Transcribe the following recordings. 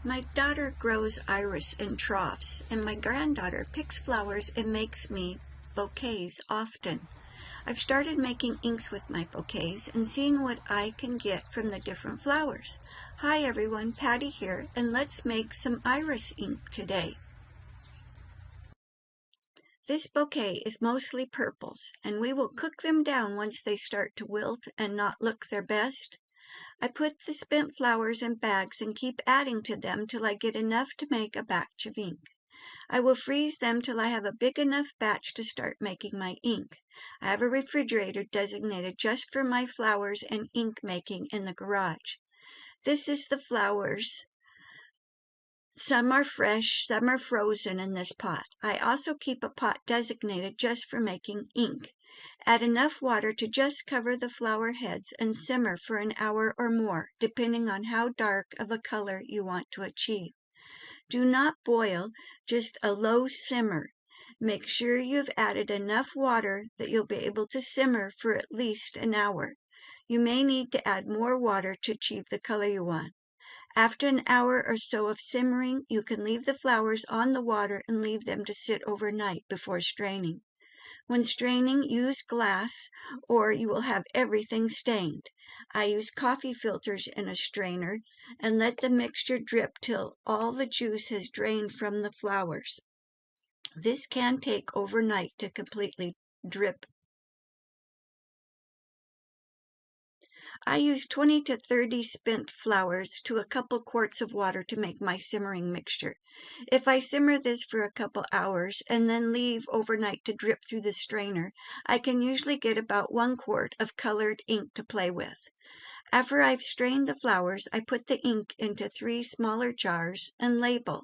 My daughter grows iris in troughs, and my granddaughter picks flowers and makes me bouquets often. I've started making inks with my bouquets and seeing what I can get from the different flowers. Hi everyone, Patty here, and let's make some iris ink today. This bouquet is mostly purples, and we will cook them down once they start to wilt and not look their best. I put the spent flowers in bags and keep adding to them till I get enough to make a batch of ink. I will freeze them till I have a big enough batch to start making my ink. I have a refrigerator designated just for my flowers and ink making in the garage. This is the flowers. Some are fresh, some are frozen in this pot. I also keep a pot designated just for making ink. Add enough water to just cover the flower heads and simmer for an hour or more, depending on how dark of a color you want to achieve. Do not boil, just a low simmer. Make sure you've added enough water that you'll be able to simmer for at least an hour. You may need to add more water to achieve the color you want. After an hour or so of simmering, you can leave the flowers on the water and leave them to sit overnight before straining. When straining, use glass or you will have everything stained. I use coffee filters in a strainer and let the mixture drip till all the juice has drained from the flowers. This can take overnight to completely drip. I use 20 to 30 spent flowers to a couple quarts of water to make my simmering mixture. If I simmer this for a couple hours and then leave overnight to drip through the strainer, I can usually get about 1 quart of colored ink to play with. After I've strained the flowers, I put the ink into 3 smaller jars and label.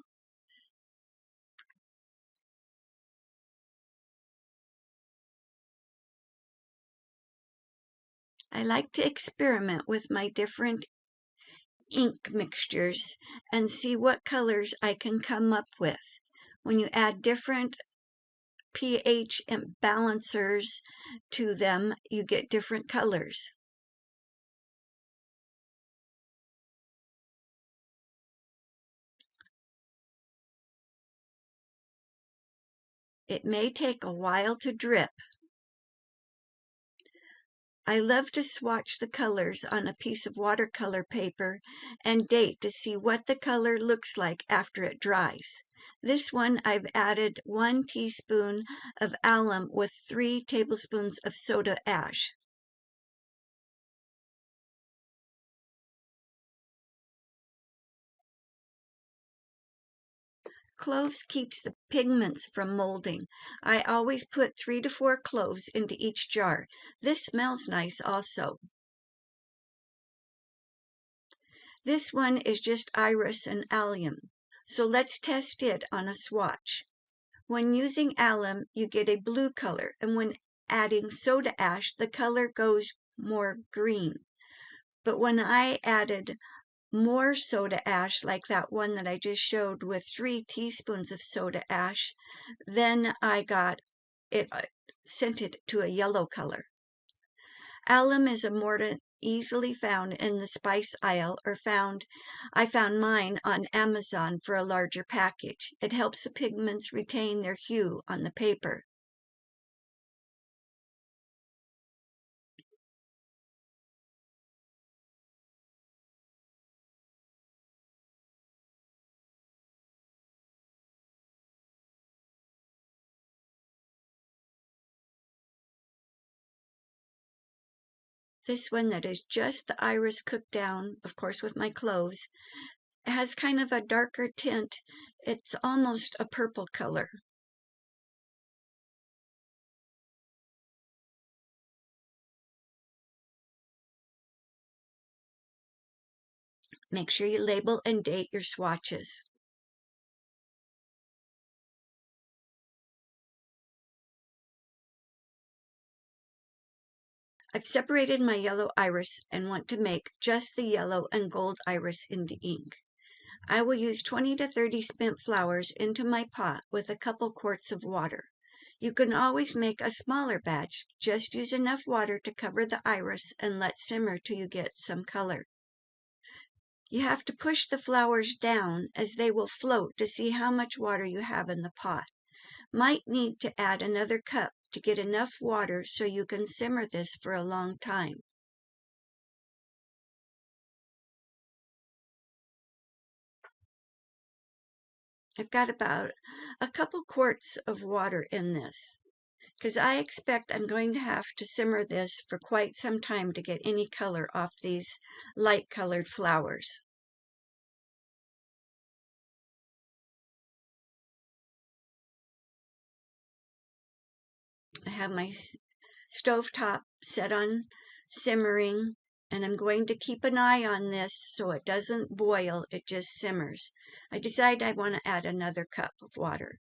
I like to experiment with my different ink mixtures and see what colors I can come up with. When you add different pH and balancers to them, you get different colors. It may take a while to drip. I love to swatch the colors on a piece of watercolor paper and date to see what the color looks like after it dries. This one I've added 1 teaspoon of alum with 3 tablespoons of soda ash. Cloves keeps the pigments from molding. I always put 3 to 4 cloves into each jar. This smells nice also. This one is just iris and alum, so let's test it on a swatch. When using alum, you get a blue color, and when adding soda ash, the color goes more green. But when I added more soda ash, like that one that I just showed with 3 teaspoons of soda ash, then I got it scented to a yellow color. Alum is a mordant easily found in the spice aisle I found mine on Amazon for a larger package. It helps the pigments retain their hue on the paper. This one that is just the iris cooked down, of course with my cloves, has kind of a darker tint. It's almost a purple color. Make sure you label and date your swatches. I've separated my yellow iris and want to make just the yellow and gold iris into ink. I will use 20 to 30 spent flowers into my pot with a couple quarts of water. You can always make a smaller batch. Just use enough water to cover the iris and let simmer till you get some color. You have to push the flowers down as they will float to see how much water you have in the pot. Might need to add another cup to get enough water so you can simmer this for a long time. I've got about a couple quarts of water in this, because I expect I'm going to have to simmer this for quite some time to get any color off these light colored flowers. I have my stovetop set on simmering, and I'm going to keep an eye on this so it doesn't boil, it just simmers. I decide I want to add another cup of water.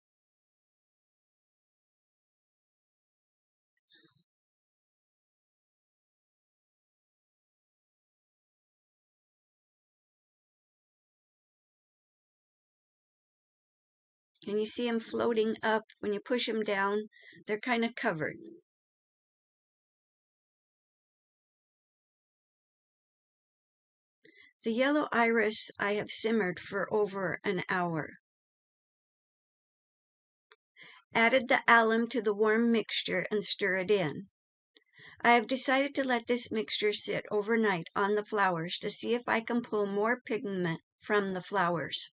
And you see them floating up. When you push them down, they're kind of covered. The yellow iris I have simmered for over an hour. Added the alum to the warm mixture and stir it in. I have decided to let this mixture sit overnight on the flowers to see if I can pull more pigment from the flowers.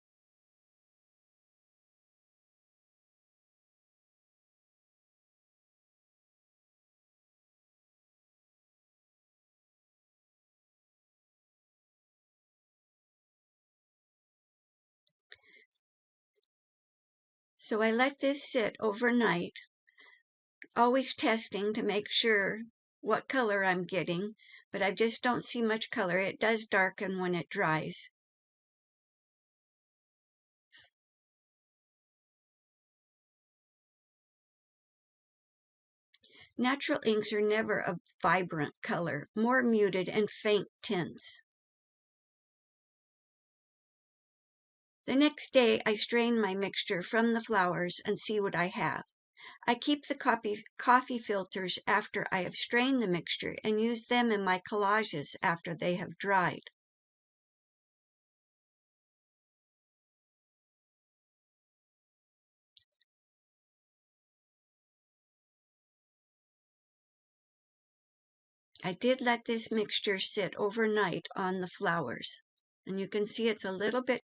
So I let this sit overnight, always testing to make sure what color I'm getting, but I just don't see much color. It does darken when it dries. Natural inks are never a vibrant color, more muted and faint tints. The next day I strain my mixture from the flowers and see what I have. I keep the coffee filters after I have strained the mixture and use them in my collages after they have dried. I did let this mixture sit overnight on the flowers, and you can see it's a little bit.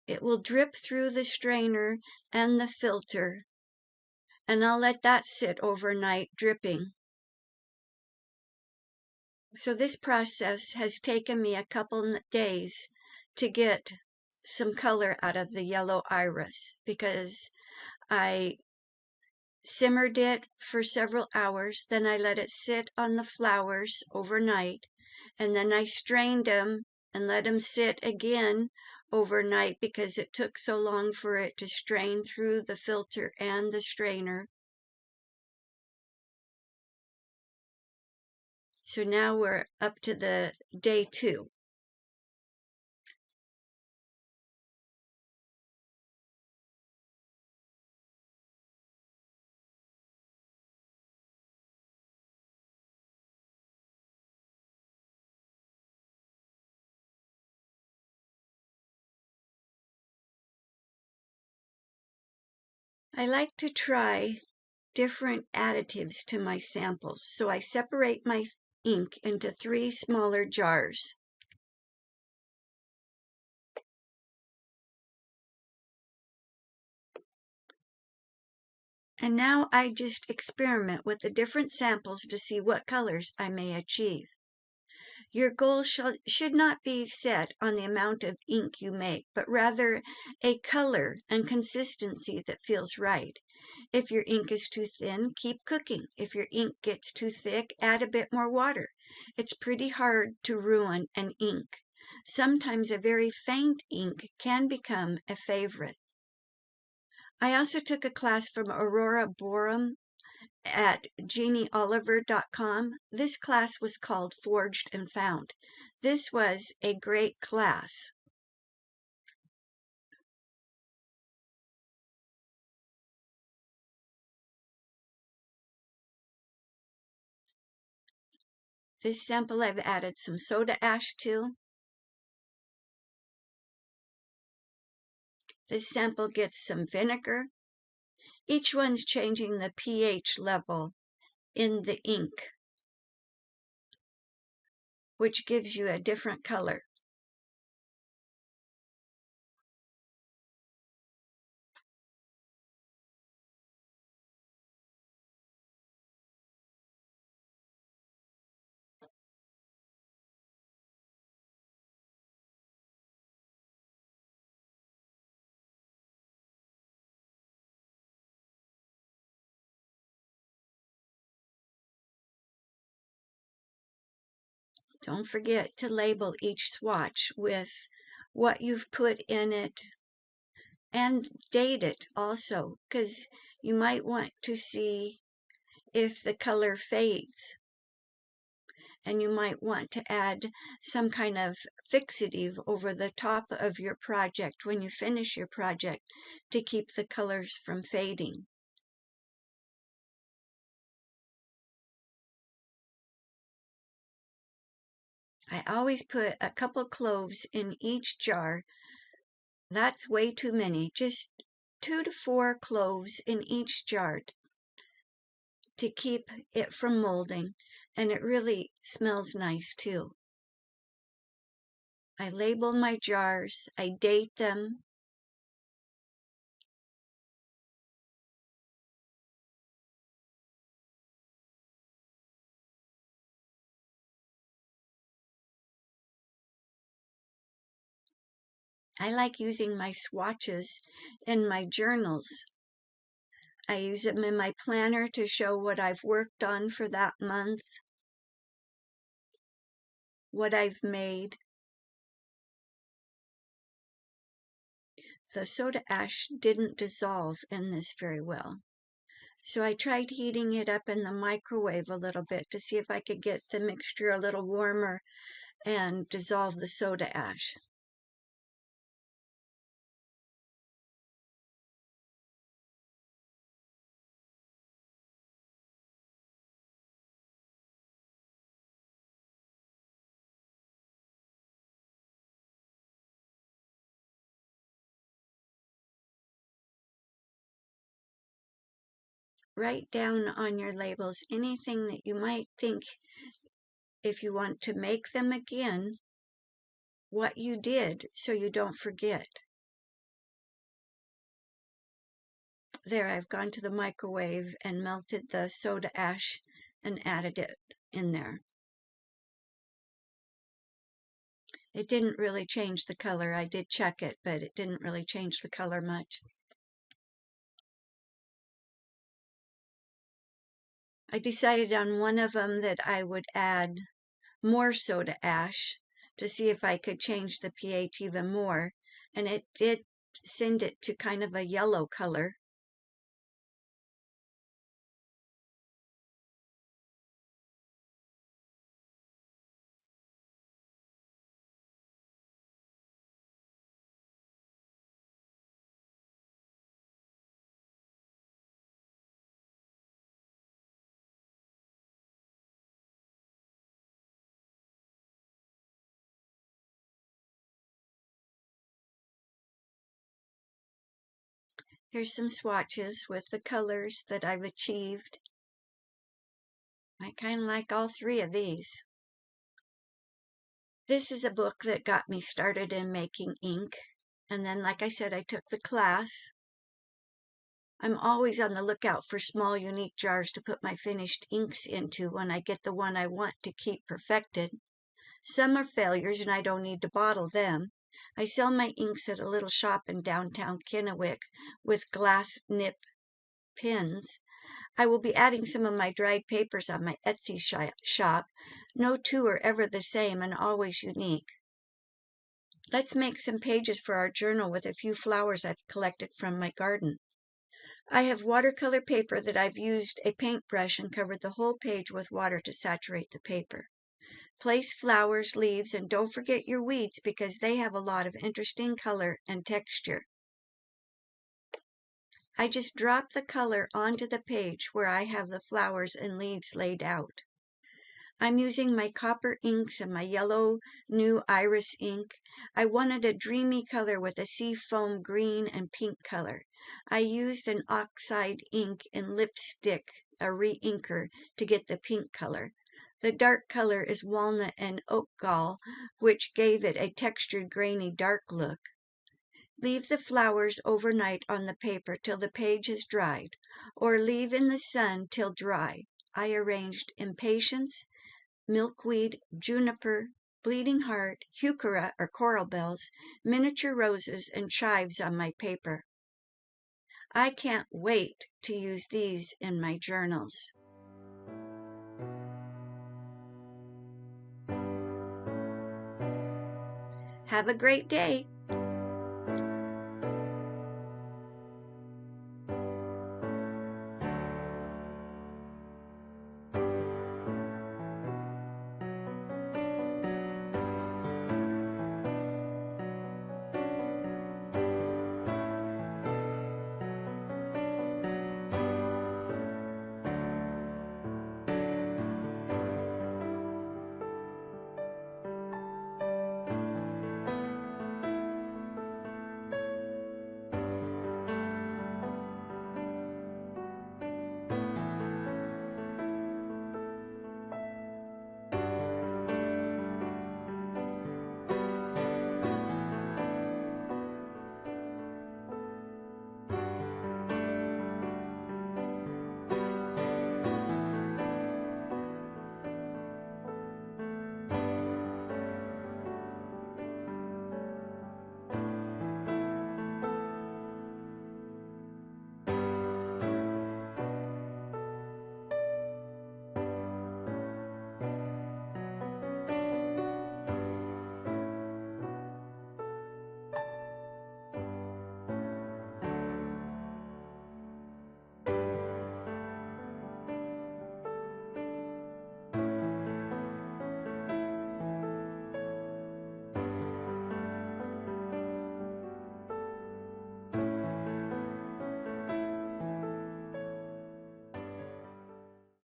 It will drip through the strainer and the filter, and I'll let that sit overnight dripping. So this process has taken me a couple days to get some color out of the yellow iris because I simmered it for several hours, then I let it sit on the flowers overnight, and then I strained them and let them sit again overnight because it took so long for it to strain through the filter and the strainer. So now we're up to the day 2. I like to try different additives to my samples, so I separate my ink into 3 smaller jars. And now I just experiment with the different samples to see what colors I may achieve. Your goal should not be set on the amount of ink you make, but rather a color and consistency that feels right. If your ink is too thin, keep cooking. If your ink gets too thick, add a bit more water. It's pretty hard to ruin an ink. Sometimes a very faint ink can become a favorite. I also took a class from Aurora Borum at jeannieoliver.com. This class was called Forged and Found. This was a great class. This sample I've added some soda ash to. This sample gets some vinegar. Each one's changing the pH level in the ink, which gives you a different color. Don't forget to label each swatch with what you've put in it and date it also, because you might want to see if the color fades, and you might want to add some kind of fixative over the top of your project when you finish your project to keep the colors from fading. I always put a couple cloves in each jar. That's way too many. Just 2 to 4 cloves in each jar to keep it from molding, and it really smells nice too. I label my jars, I date them. I like using my swatches in my journals. I use them in my planner to show what I've worked on for that month, what I've made. The soda ash didn't dissolve in this very well, so I tried heating it up in the microwave a little bit to see if I could get the mixture a little warmer and dissolve the soda ash. Write down on your labels anything that you might think, if you want to make them again, what you did so you don't forget. There, I've gone to the microwave and melted the soda ash and added it in there. It didn't really change the color. I did check it, but it didn't really change the color much. I decided on one of them that I would add more soda ash to see if I could change the pH even more, and it did send it to kind of a yellow color. Here's some swatches with the colors that I've achieved. I kind of like all 3 of these. This is a book that got me started in making ink, and then, like I said, I took the class. I'm always on the lookout for small, unique jars to put my finished inks into when I get the one I want to keep perfected. Some are failures and I don't need to bottle them. I sell my inks at a little shop in downtown Kennewick with glass nip pins. I will be adding some of my dried papers on my Etsy shop. No 2 are ever the same and always unique. Let's make some pages for our journal with a few flowers I've collected from my garden. I have watercolor paper that I've used a paintbrush and covered the whole page with water to saturate the paper. Place flowers, leaves, and don't forget your weeds because they have a lot of interesting color and texture. I just drop the color onto the page where I have the flowers and leaves laid out. I'm using my copper inks and my yellow new iris ink. I wanted a dreamy color with a seafoam green and pink color. I used an oxide ink in lipstick, a re-inker, to get the pink color. The dark color is walnut and oak gall, which gave it a textured, grainy, dark look. Leave the flowers overnight on the paper till the page has dried, or leave in the sun till dry. I arranged impatiens, milkweed, juniper, bleeding heart, heuchera or coral bells, miniature roses, and chives on my paper. I can't wait to use these in my journals. Have a great day.